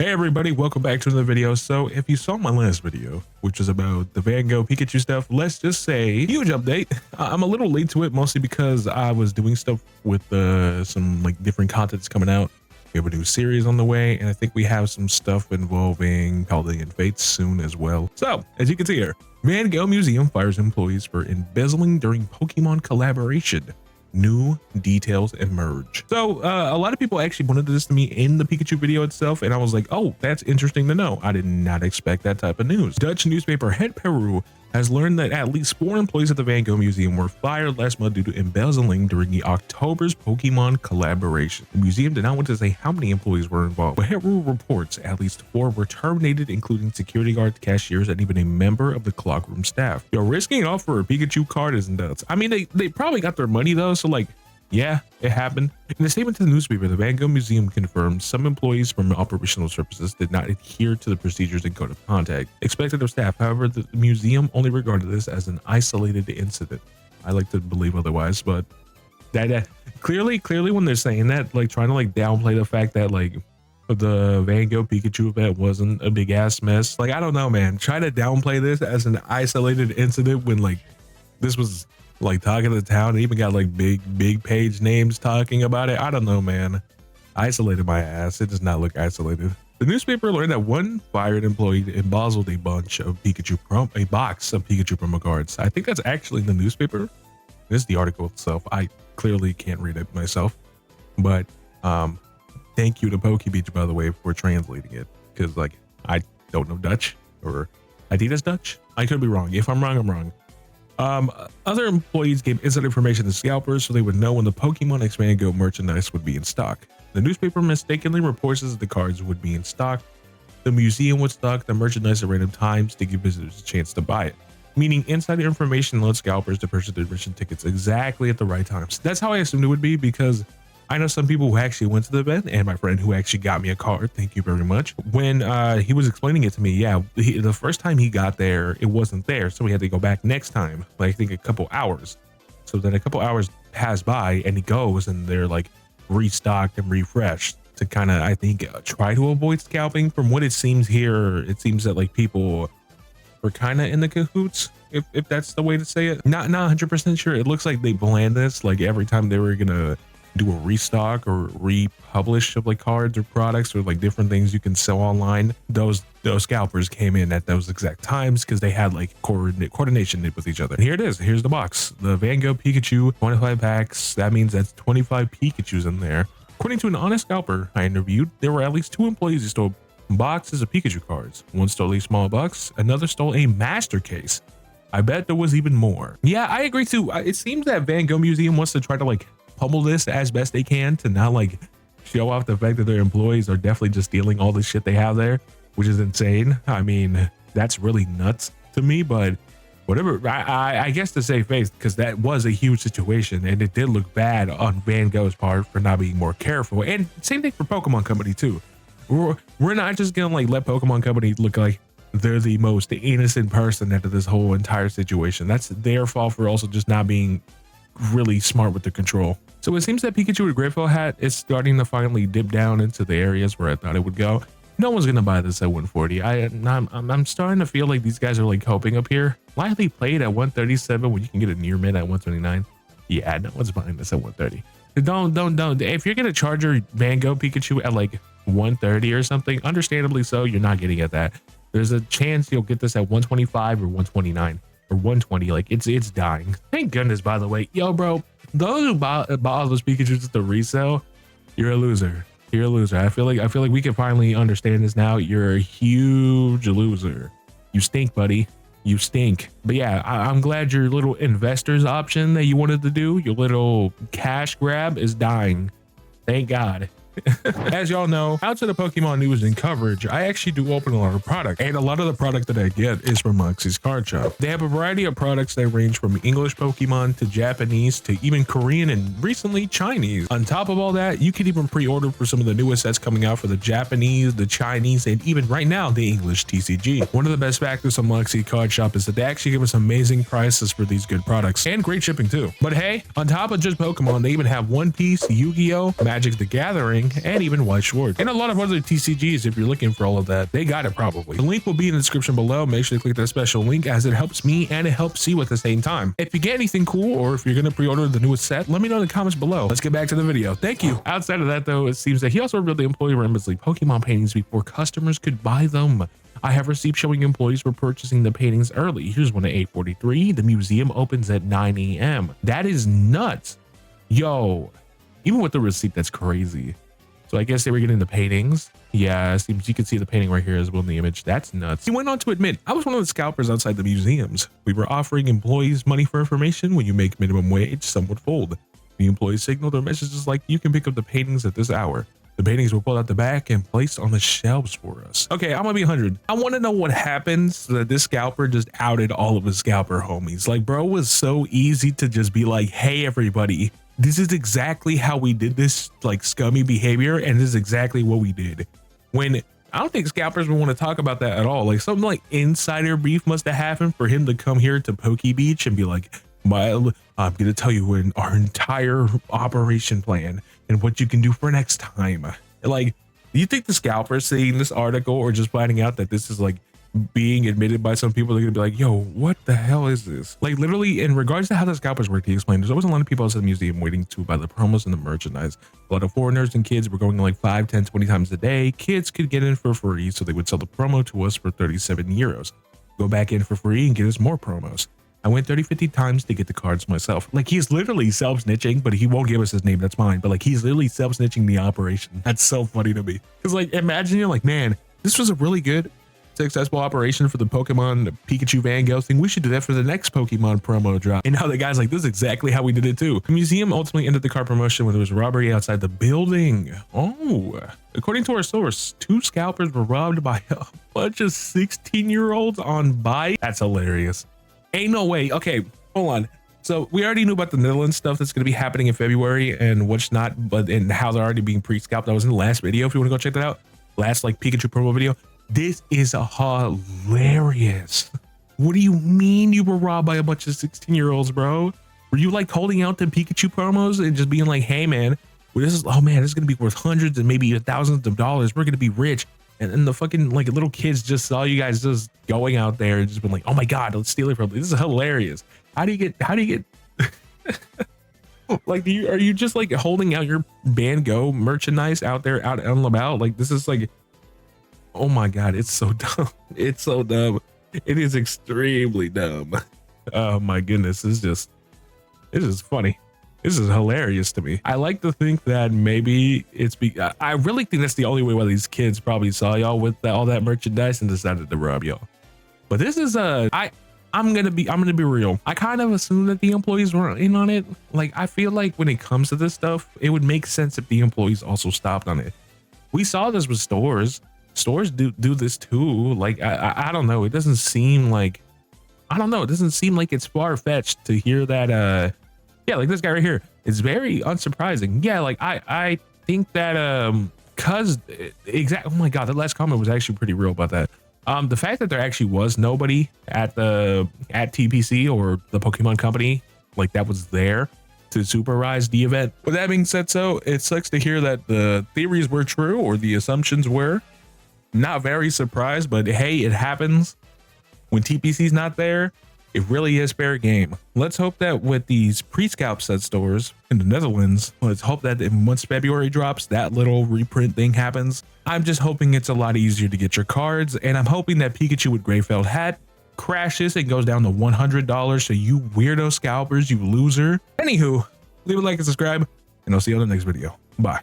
Hey everybody, welcome back to another video. So if you saw my last video, which was about the Van Gogh Pikachu stuff, let's just say huge update. I'm a little late to it, mostly because I was doing stuff with some like different contents coming out. We have a new series on the way, and I think we have some stuff involving Paladin Fates soon as well. So as you can see here, Van Gogh Museum fires employees for embezzling during Pokemon collaboration. New details emerge. So a lot of people actually pointed this to me in the Pikachu video itself, and I was like, oh, that's interesting to know. I did not expect that type of news. Dutch newspaper Het Peru has learned that at least 4 employees at the Van Gogh Museum were fired last month due to embezzling during the October's Pokemon collaboration. The museum did not want to say how many employees were involved, but Het Peru reports at least 4 were terminated, including security guards, cashiers, and even a member of the clockroom staff. Yo, risking it all for a Pikachu card is nuts. I mean, they probably got their money though, so like, yeah, it happened. In a statement to the newspaper, the Van Gogh Museum confirmed some employees from operational services did not adhere to the procedures and code of conduct expected of staff. However, the museum only regarded this as an isolated incident. I like to believe otherwise, but that clearly when they're saying that, like trying to like downplay the fact that like the Van Gogh Pikachu event wasn't a big ass mess. Like, I don't know, man. Try to downplay this as an isolated incident when like this was like talking to the town, and even got like big page names talking about it. I don't know, man. Isolated my ass. It does not look isolated. The newspaper learned that one fired employee embezzled a box of Pikachu promo cards. I think that's actually in the newspaper. This is the article itself. I clearly can't read it myself, but thank you to PokeBeach, by the way, for translating it, because like I don't know Dutch, or I think it's Dutch. I could be wrong. If I'm wrong, I'm wrong. Other employees gave inside information to scalpers so they would know when the Pokemon X Van Gogh merchandise would be in stock. The newspaper mistakenly reports that the cards would be in stock. The museum would stock the merchandise at random times to give visitors a chance to buy it, meaning insider information allowed scalpers to purchase the admission tickets exactly at the right times. That's how I assumed it would be, because I know some people who actually went to the event, and my friend who actually got me a card, thank you very much. When he was explaining it to me, yeah, the first time he got there, it wasn't there. So we had to go back next time, like I think a couple hours. So then a couple hours pass by and he goes and they're like restocked and refreshed to kind of, I think, try to avoid scalping. From what it seems here, it seems that like people were kind of in the cahoots, if that's the way to say it. Not 100% sure. It looks like they planned this, like every time they were gonna do a restock or republish of like cards or products or like different things you can sell online, those scalpers came in at those exact times because they had like coordination with each other. And here it is. Here's the box. The Van Gogh Pikachu 25 packs. That means that's 25 Pikachus in there. According to an honest scalper I interviewed, there were at least 2 employees who stole boxes of Pikachu cards. One stole a small box, another stole a master case. I bet there was even more. Yeah, I agree too. It seems that Van Gogh Museum wants to try to like pummel this as best they can to not like show off the fact that their employees are definitely just stealing all the shit they have there, which is insane. I mean, that's really nuts to me, but whatever. I guess to save face, because that was a huge situation and it did look bad on Van Gogh's part for not being more careful. And same thing for Pokemon Company too. We're not just gonna like let Pokemon Company look like they're the most innocent person out of this whole entire situation. That's their fault for also just not being really smart with the control. So it seems that Pikachu with Grateful Hat is starting to finally dip down into the areas where I thought it would go. No one's gonna buy this at 140. I'm starting to feel like these guys are like hoping up here. Lightly played at 137 when you can get a near mid at 129. Yeah, no one's buying this at 130. Don't. If you're gonna charge your Van Gogh Pikachu at like 130 or something, understandably so, you're not getting at that. There's a chance you'll get this at 125 or 129 or 120. Like it's dying. Thank goodness, by the way. Yo, bro, those who bought all those Pikachus at the resale, you're a loser. You're a loser. I feel like we can finally understand this now. You're a huge loser. You stink, buddy. You stink. But yeah, I'm glad your little investors option that you wanted to do, your little cash grab, is dying. Thank God. As y'all know, out to the Pokemon news and coverage, I actually do open a lot of product, and a lot of the product that I get is from Moxie's card shop. They have a variety of products that range from English Pokemon to Japanese to even Korean and recently Chinese. On top of all that, you can even pre-order for some of the newest sets coming out for the Japanese, the Chinese, and even right now the English TCG. One of the best factors on Moxie card shop is that they actually give us amazing prices for these good products and great shipping too. But hey, on top of just Pokemon, they even have One Piece, Yu-Gi-Oh, Magic the Gathering, King, and even White Schwartz. And a lot of other TCGs, if you're looking for all of that, they got it probably. The link will be in the description below. Make sure to click that special link as it helps me and it helps you at the same time. If you get anything cool or if you're going to pre-order the newest set, let me know in the comments below. Let's get back to the video. Thank you. Outside of that though, it seems that he also revealed the employee remembers Pokemon paintings before customers could buy them. I have receipts showing employees were purchasing the paintings early. Here's one at 8:43. The museum opens at 9 a.m. That is nuts. Yo, even with the receipt, that's crazy. So I guess they were getting the paintings. Yeah, it seems you can see the painting right here as well in the image. That's nuts. He went on to admit, I was one of the scalpers outside the museums. We were offering employees money for information. When you make minimum wage, some would fold. The employees signaled their messages like, you can pick up the paintings at this hour. The paintings were pulled out the back and placed on the shelves for us. Okay, I'm gonna be 100. I want to know what happens so that this scalper just outed all of his scalper homies. Like, bro was so easy to just be like, hey, everybody, this is exactly how we did this like scummy behavior. And this is exactly what we did. When I don't think scalpers would want to talk about that at all. Like something like insider beef must have happened for him to come here to Poke Beach and be like, I'm going to tell you our entire operation plan and what you can do for next time. Like, do you think the scalpers seeing this article or just finding out that this is like being admitted by some people, they're going to be like, yo, what the hell is this? Like literally in regards to how the scalpers work, he explained there's always a lot of people outside the museum waiting to buy the promos and the merchandise. A lot of foreigners and kids were going like 5, 10, 20 times a day. Kids could get in for free, so they would sell the promo to us for 37 euros. Go back in for free and get us more promos. I went 30, 50 times to get the cards myself. Like he's literally self-snitching, but he won't give us his name. That's mine. But like he's literally self-snitching the operation. That's so funny to me. Cause like, imagine you're like, man, this was a really good, successful operation for the Pokemon Pikachu Van Gogh thing. We should do that for the next Pokemon promo drop. And now the guy's like, this is exactly how we did it too. The museum ultimately ended the card promotion when there was a robbery outside the building. Oh, according to our source, 2 scalpers were robbed by a bunch of 16-year-olds on bike. That's hilarious. Ain't no way. Okay, hold on. So we already knew about the Netherlands stuff that's going to be happening in February and what's not, but and how they're already being pre-scalped. That was in the last video. If you want to go check that out, last like Pikachu promo video. This is hilarious. What do you mean you were robbed by a bunch of 16-year-olds, bro? Were you like holding out the Pikachu promos and just being like, hey man, well, this is, oh man, this is going to be worth hundreds and maybe thousands of dollars. We're going to be rich. And then the fucking like little kids just saw you guys just going out there and just been like, oh my God, let's steal it from you. This is hilarious. How do you get like, are you just like holding out your Van Gogh merchandise out there, out and about? Like, this is like, oh my God, it's so dumb. It's so dumb. It is extremely dumb. Oh my goodness. This is funny. This is hilarious to me. I like to think that maybe it's I really think that's the only way why these kids probably saw y'all with all that merchandise and decided to rob y'all. But this is I'm gonna be real. I kind of assume that the employees were in on it. Like I feel like when it comes to this stuff, it would make sense if the employees also stopped on it. We saw this with stores. Stores do this too. Like I don't know. It doesn't seem like it doesn't seem like it's far-fetched to hear that yeah, like this guy right here. It's very unsurprising. Yeah, like I think that oh my God, that last comment was actually pretty real about that. The fact that there actually was nobody at TPC or the Pokemon company like that was there to supervise the event. With that being said, so it sucks to hear that the theories were true or the assumptions were. Not very surprised, but hey, it happens when TPC's not there. It really is fair game. Let's hope that with these pre-scalp set stores in the Netherlands, let's hope that once February drops, that little reprint thing happens. I'm just hoping it's a lot easier to get your cards, and I'm hoping that Pikachu with Greyfeld hat crashes and goes down to $100. So you weirdo scalpers, you loser. Anywho, leave a like and subscribe, and I'll see you on the next video. Bye.